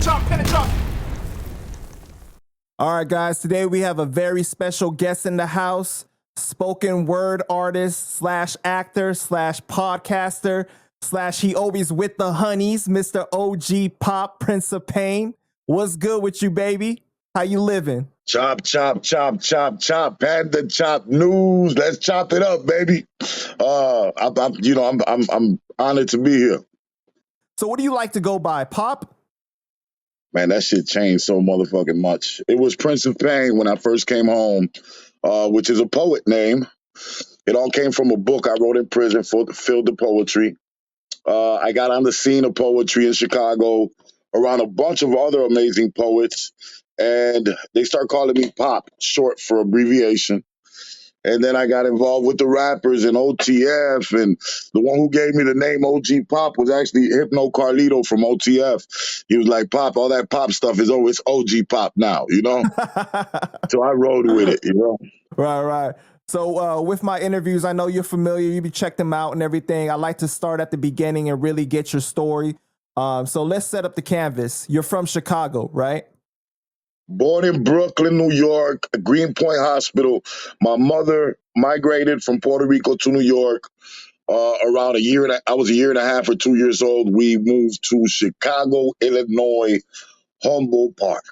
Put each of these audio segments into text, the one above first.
All right, guys, today we have a very special guest in the house, spoken word artist slash actor slash podcaster slash he always with the honeys, Mr. OG Pop, Prince of Pain. What's good with you, baby? How you living? Chop, chop, chop, chop, chop. Panda chop news. Let's chop it up, baby. I'm honored to be here. So what do you like to go by, Pop? Man, that shit changed so motherfucking much. It was Prince of Pain when I first came home, which is a poet name. It all came from a book I wrote in prison filled with poetry. I got on the scene of poetry in Chicago around a bunch of other amazing poets, and they start calling me Pop, short for abbreviation. And then I got involved with the rappers and OTF, and the one who gave me the name OG Pop was actually Hypno Carlito from OTF. He was like, Pop, all that pop stuff is over. It's OG Pop now, you know? So I rode with it, you know? Right. So with my interviews, I know you're familiar. You be check them out and everything. I like to start at the beginning and really get your story. So let's set up the canvas. You're from Chicago, right? Born in Brooklyn, New York, Greenpoint Hospital. My mother migrated from Puerto Rico to New York around I was a year and a half or 2 years old. We moved to Chicago, Illinois, Humboldt Park,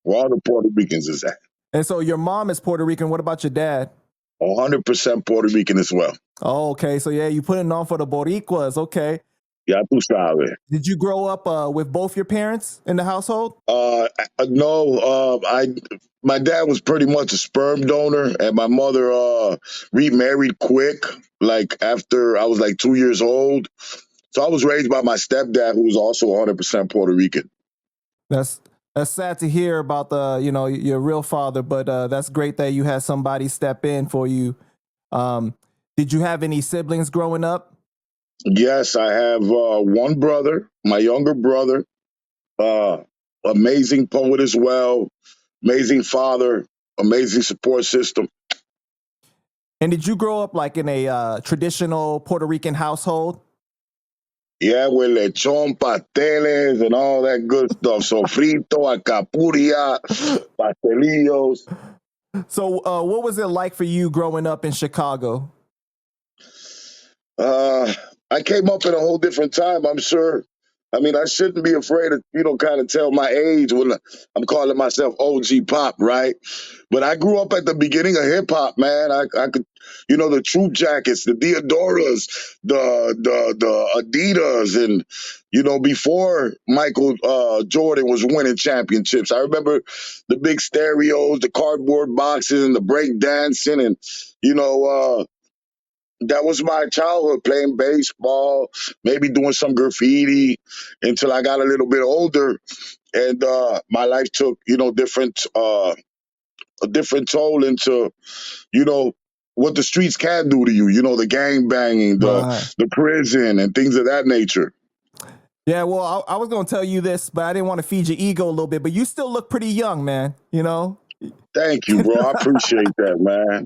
where all the Puerto Ricans is at. And so your mom is Puerto Rican. What about your dad? 100% Puerto Rican as well. Oh, okay. So yeah, you putting on for the Boricuas. Okay. Ya tú sabes. Did you grow up with both your parents in the household? No. My dad was pretty much a sperm donor, and my mother remarried quick, like after I was like 2 years old. So I was raised by my stepdad, who was also 100% Puerto Rican. That's sad to hear about your real father, but that's great that you had somebody step in for you. Did you have any siblings growing up? Yes, I have one brother, my younger brother, amazing poet as well, amazing father, amazing support system. And did you grow up like in a traditional Puerto Rican household? Yeah, with lechon, pasteles, and all that good stuff. Sofrito, alcapuria, pastelillos. So what was it like for you growing up in Chicago? I came up in a whole different time, I'm sure. I mean, I shouldn't be afraid to, kind of tell my age when I'm calling myself OG Pop, right? But I grew up at the beginning of hip hop, man. I could, the Troop Jackets, the Diodoras, the Adidas, and before Michael Jordan was winning championships. I remember the big stereos, the cardboard boxes, and the break dancing, and that was my childhood, playing baseball, maybe doing some graffiti until I got a little bit older, and my life took a different toll into what the streets can do to you. The gang banging, the prison, and things of that nature. Yeah, well, I was going to tell you this, but I didn't want to feed your ego a little bit. But you still look pretty young, man. Thank you, bro. I appreciate that, man.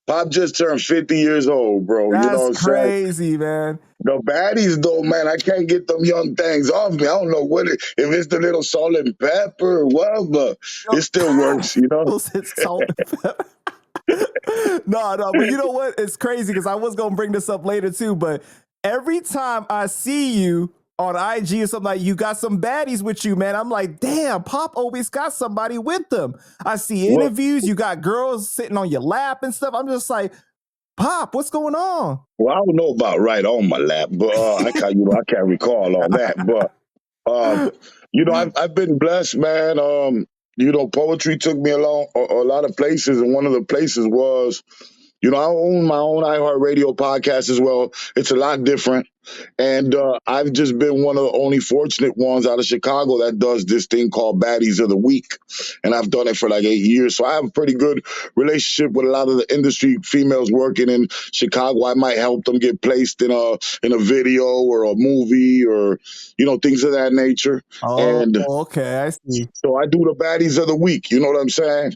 Pop just turned 50 years old, bro. That's you know what I'm crazy, saying? Man. The baddies, though, man, I can't get them young things off me. I don't know if it's the little salt and pepper or what, but it still works, It's salt and pepper. No, but you know what? It's crazy because I was going to bring this up later too, but every time I see you on IG or something, like you got some baddies with you, man. I'm like, damn, Pop always got somebody with them. I see interviews, you got girls sitting on your lap and stuff. I'm just like, Pop, what's going on? Well, I don't know about right on my lap, but I can't recall all that. But I've been blessed, man. Poetry took me along a lot of places, and one of the places was, I own my own iHeartRadio podcast as well. It's a lot different. And I've just been one of the only fortunate ones out of Chicago that does this thing called Baddies of the Week. And I've done it for like 8 years. So I have a pretty good relationship with a lot of the industry females working in Chicago. I might help them get placed in a video or a movie or, things of that nature. Oh, okay. I see. So I do the Baddies of the Week. You know what I'm saying?